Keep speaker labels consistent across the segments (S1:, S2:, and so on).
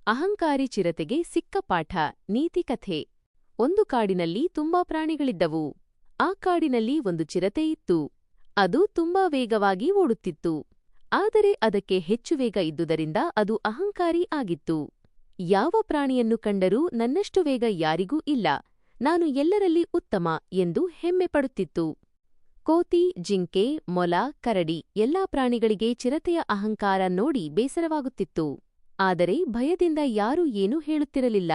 S1: ಅಹಂಕಾರಿ ಚಿರತೆಗೆ ಸಿಕ್ಕ ಪಾಠ ನೀತಿಕಥೆ. ಒಂದು ಕಾಡಿನಲ್ಲಿ ತುಂಬಾ ಪ್ರಾಣಿಗಳಿದ್ದವು. ಆ ಕಾಡಿನಲ್ಲಿ ಒಂದು ಚಿರತೆ ಇತ್ತು. ಅದು ತುಂಬಾ ವೇಗವಾಗಿ ಓಡುತ್ತಿತ್ತು. ಆದರೆ ಅದಕ್ಕೆ ಹೆಚ್ಚು ವೇಗ ಇದ್ದುದರಿಂದ ಅದು ಅಹಂಕಾರಿ ಆಗಿತ್ತು. ಯಾವ ಪ್ರಾಣಿಯನ್ನು ಕಂಡರೂ ನನ್ನಷ್ಟು ವೇಗ ಯಾರಿಗೂ ಇಲ್ಲ, ನಾನು ಎಲ್ಲರಲ್ಲಿ ಉತ್ತಮ ಎಂದು ಹೆಮ್ಮೆ ಪಡುತ್ತಿತ್ತು. ಕೋತಿ, ಜಿಂಕೆ, ಮೊಲ, ಕರಡಿ ಎಲ್ಲಾ ಪ್ರಾಣಿಗಳಿಗೆ ಚಿರತೆಯ ಅಹಂಕಾರ ನೋಡಿ ಬೇಸರವಾಗುತ್ತಿತ್ತು. ಆದರೆ ಭಯದಿಂದ ಯಾರೂ ಏನೂ ಹೇಳುತ್ತಿರಲಿಲ್ಲ.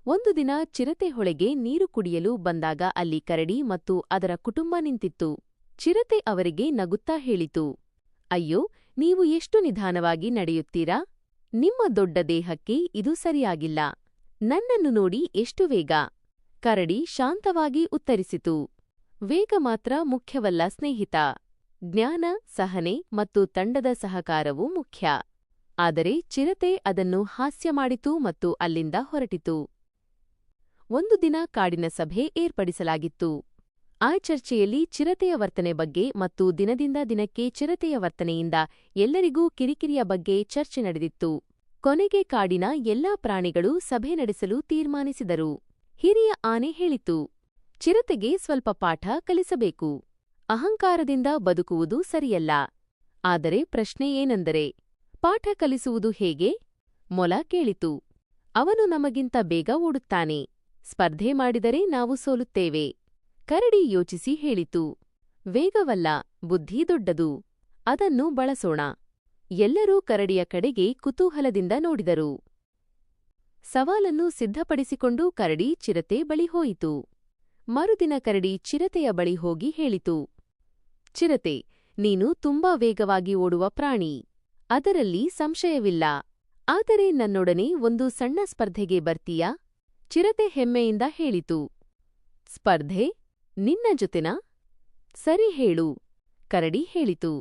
S1: ಒಂದು ದಿನ ಚಿರತೆ ಹೊಳೆಗೆ ನೀರು ಕುಡಿಯಲು ಬಂದಾಗ ಅಲ್ಲಿ ಕರಡಿ ಮತ್ತು ಅದರ ಕುಟುಂಬ ನಿಂತಿತ್ತು. ಚಿರತೆ ಅವರಿಗೆ ನಗುತ್ತಾ ಹೇಳಿತು, ಅಯ್ಯೋ, ನೀವು ಎಷ್ಟು ನಿಧಾನವಾಗಿ ನಡೆಯುತ್ತೀರಾ? ನಿಮ್ಮ ದೊಡ್ಡ ದೇಹಕ್ಕೆ ಇದು ಸರಿಯಾಗಿಲ್ಲ. ನನ್ನನ್ನು ನೋಡಿ ಎಷ್ಟು ವೇಗ. ಕರಡಿ ಶಾಂತವಾಗಿ ಉತ್ತರಿಸಿತು, ವೇಗ ಮಾತ್ರ ಮುಖ್ಯವಲ್ಲ ಸ್ನೇಹಿತ. ಜ್ಞಾನ, ಸಹನೆ ಮತ್ತು ತಂಡದ ಸಹಕಾರವೂ ಮುಖ್ಯ. ಆದರೆ ಚಿರತೆ ಅದನ್ನು ಹಾಸ್ಯ ಮಾಡಿತು ಮತ್ತು ಅಲ್ಲಿಂದ ಹೊರಟಿತು. ಒಂದು ದಿನ ಕಾಡಿನ ಸಭೆ ಏರ್ಪಡಿಸಲಾಗಿತ್ತು. ಆ ಚರ್ಚೆಯಲ್ಲಿ ಚಿರತೆಯ ವರ್ತನೆ ಬಗ್ಗೆ ಮತ್ತು ದಿನದಿಂದ ದಿನಕ್ಕೆ ಚಿರತೆಯ ವರ್ತನೆಯಿಂದ ಎಲ್ಲರಿಗೂ ಕಿರಿಕಿರಿಯ ಬಗ್ಗೆ ಚರ್ಚೆ ನಡೆದಿತ್ತು. ಕೊನೆಗೆ ಕಾಡಿನ ಎಲ್ಲಾ ಪ್ರಾಣಿಗಳು ಸಭೆ ನಡೆಸಲು ತೀರ್ಮಾನಿಸಿದರು. ಹಿರಿಯ ಆನೆ ಹೇಳಿತು, ಚಿರತೆಗೆ ಸ್ವಲ್ಪ ಪಾಠ ಕಲಿಸಬೇಕು. ಅಹಂಕಾರದಿಂದ ಬದುಕುವುದು ಸರಿಯಲ್ಲ. ಆದರೆ ಪ್ರಶ್ನೆ ಏನೆಂದರೆ, ಪಾಠ ಕಲಿಸುವುದು ಹೇಗೆ? ಮೊಲ ಕೇಳಿತು, ಅವನು ನಮಗಿಂತ ಬೇಗ ಓಡುತ್ತಾನೆ. ಸ್ಪರ್ಧೆ ಮಾಡಿದರೆ ನಾವು ಸೋಲುತ್ತೇವೆ. ಕರಡಿ ಯೋಚಿಸಿ ಹೇಳಿತು, ವೇಗವಲ್ಲ, ಬುದ್ಧಿ ದೊಡ್ಡದು. ಅದನ್ನು ಬಳಸೋಣ. ಎಲ್ಲರೂ ಕರಡಿಯ ಕಡೆಗೆ ಕುತೂಹಲದಿಂದ ನೋಡಿದರು. ಸವಾಲನ್ನು ಸಿದ್ಧಪಡಿಸಿಕೊಂಡು ಕರಡಿ ಚಿರತೆ ಬಳಿ ಹೋಯಿತು. ಮರುದಿನ ಕರಡಿ ಚಿರತೆಯ ಬಳಿ ಹೋಗಿ ಹೇಳಿತು, ಚಿರತೆ, ನೀನು ತುಂಬಾ ವೇಗವಾಗಿ ಓಡುವ ಪ್ರಾಣಿ, ಅದರಲ್ಲಿ ಸಂಶಯವಿಲ್ಲ. ಆದರೆ ನನ್ನೊಡನೆ ಒಂದು ಸಣ್ಣ ಸ್ಪರ್ಧೆಗೆ ಬರ್ತೀಯಾ? ಚಿರತೆ ಹೆಮ್ಮೆಯಿಂದ ಹೇಳಿತು, ಸ್ಪರ್ಧೆ? ನಿನ್ನ ಜೊತೆನಾ? ಸರಿ ಹೇಳು. ಕರಡಿ ಹೇಳಿತು,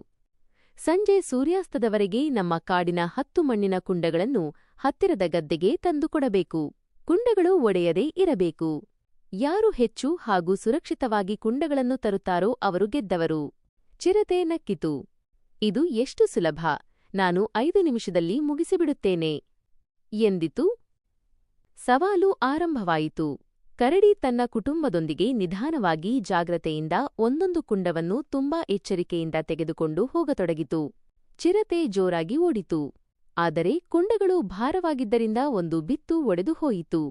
S1: ಸಂಜೆ ಸೂರ್ಯಾಸ್ತದವರೆಗೆ ನಮ್ಮ ಕಾಡಿನ 10 ಮಣ್ಣಿನ ಕುಂಡಗಳನ್ನು ಹತ್ತಿರದ ಗದ್ದೆಗೆ ತಂದುಕೊಡಬೇಕು. ಕುಂಡಗಳು ಒಡೆಯದೇ ಇರಬೇಕು. ಯಾರು ಹೆಚ್ಚು ಹಾಗೂ ಸುರಕ್ಷಿತವಾಗಿ ಕುಂಡಗಳನ್ನು ತರುತ್ತಾರೋ ಅವರು ಗೆದ್ದವರು. ಚಿರತೆ ನಕ್ಕಿತು, ಇದು ಎಷ್ಟು ಸುಲಭ, ನಾನು 5 ನಿಮಿಷದಲ್ಲಿ ಮುಗಿಸಿಬಿಡುತ್ತೇನೆ ಎಂದಿತು. ಸವಾಲು ಆರಂಭವಾಯಿತು. ಕರಡಿ ತನ್ನ ಕುಟುಂಬದೊಂದಿಗೆ ನಿಧಾನವಾಗಿ ಜಾಗ್ರತೆಯಿಂದ ಒಂದೊಂದು ಕುಂಡವನ್ನು ತುಂಬಾ ಎಚ್ಚರಿಕೆಯಿಂದ ತೆಗೆದುಕೊಂಡು ಹೋಗತೊಡಗಿತು. ಚಿರತೆ ಜೋರಾಗಿ ಓಡಿತು. ಆದರೆ ಕುಂಡಗಳು ಭಾರವಾಗಿದ್ದರಿಂದ ಒಂದು ಬಿತ್ತು ಒಡೆದು ಹೋಯಿತು.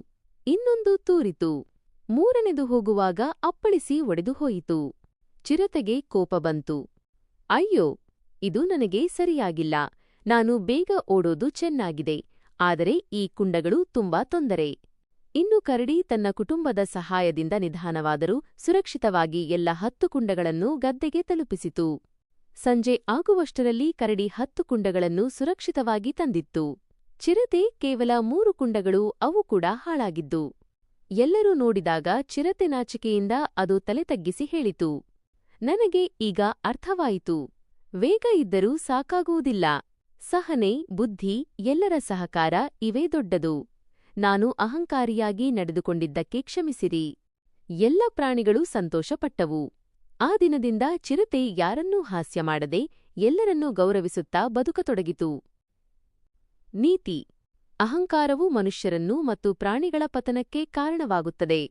S1: ಇನ್ನೊಂದು ತೂರಿತು. ಮೂರನೆದು ಹೋಗುವಾಗ ಅಪ್ಪಳಿಸಿ ಒಡೆದು ಹೋಯಿತು. ಚಿರತೆಗೆ ಕೋಪ ಬಂತು. ಅಯ್ಯೋ, ಇದು ನನಗೆ ಸರಿಯಾಗಿಲ್ಲ. ನಾನು ಬೇಗ ಓಡೋದು ಚೆನ್ನಾಗಿದೆ, ಆದರೆ ಈ ಕುಂಡಗಳು ತುಂಬಾ ತೊಂದರೆ. ಇನ್ನು ಕರಡಿ ತನ್ನ ಕುಟುಂಬದ ಸಹಾಯದಿಂದ ನಿಧಾನವಾದರೂ ಸುರಕ್ಷಿತವಾಗಿ ಎಲ್ಲ 10 ಕುಂಡಗಳನ್ನು ಗದ್ದೆಗೆ ತಲುಪಿಸಿತು. ಸಂಜೆ ಆಗುವಷ್ಟರಲ್ಲಿ ಕರಡಿ 10 ಕುಂಡಗಳನ್ನು ಸುರಕ್ಷಿತವಾಗಿ ತಂದಿತ್ತು. ಚಿರತೆ ಕೇವಲ 3 ಕುಂಡಗಳು, ಅವು ಕೂಡ ಹಾಳಾಗಿದ್ದು. ಎಲ್ಲರೂ ನೋಡಿದಾಗ ಚಿರತೆ ನಾಚಿಕೆಯಿಂದ ಅದು ತಲೆ ತಗ್ಗಿಸಿ ಹೇಳಿತು, ನನಗೆ ಈಗ ಅರ್ಥವಾಯಿತು. ವೇಗ ಇದ್ದರೂ ಸಾಕಾಗುವುದಿಲ್ಲ. ಸಹನೆ, ಬುದ್ಧಿ, ಎಲ್ಲರ ಸಹಕಾರ ಇವೇ ದೊಡ್ಡದು. ನಾನು ಅಹಂಕಾರಿಯಾಗಿ ನಡೆದುಕೊಂಡಿದ್ದಕ್ಕೆ ಕ್ಷಮಿಸಿರಿ. ಎಲ್ಲ ಪ್ರಾಣಿಗಳು ಸಂತೋಷಪಟ್ಟವು. ಆ ದಿನದಿಂದ ಚಿರತೆ ಯಾರನ್ನೂ ಹಾಸ್ಯ ಮಾಡದೆ ಎಲ್ಲರನ್ನೂ ಗೌರವಿಸುತ್ತಾ ಬದುಕತೊಡಗಿತು. ನೀತಿ: ಅಹಂಕಾರವು ಮನುಷ್ಯರನ್ನು ಮತ್ತು ಪ್ರಾಣಿಗಳ ಪತನಕ್ಕೆ ಕಾರಣವಾಗುತ್ತದೆ.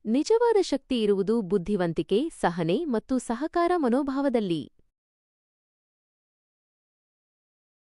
S1: ನಿಜವಾದ ಶಕ್ತಿ ಇರುವುದು ಬುದ್ಧಿವಂತಿಕೆ, ಸಹನೆ ಮತ್ತು ಸಹಕಾರ ಮನೋಭಾವದಲ್ಲಿ.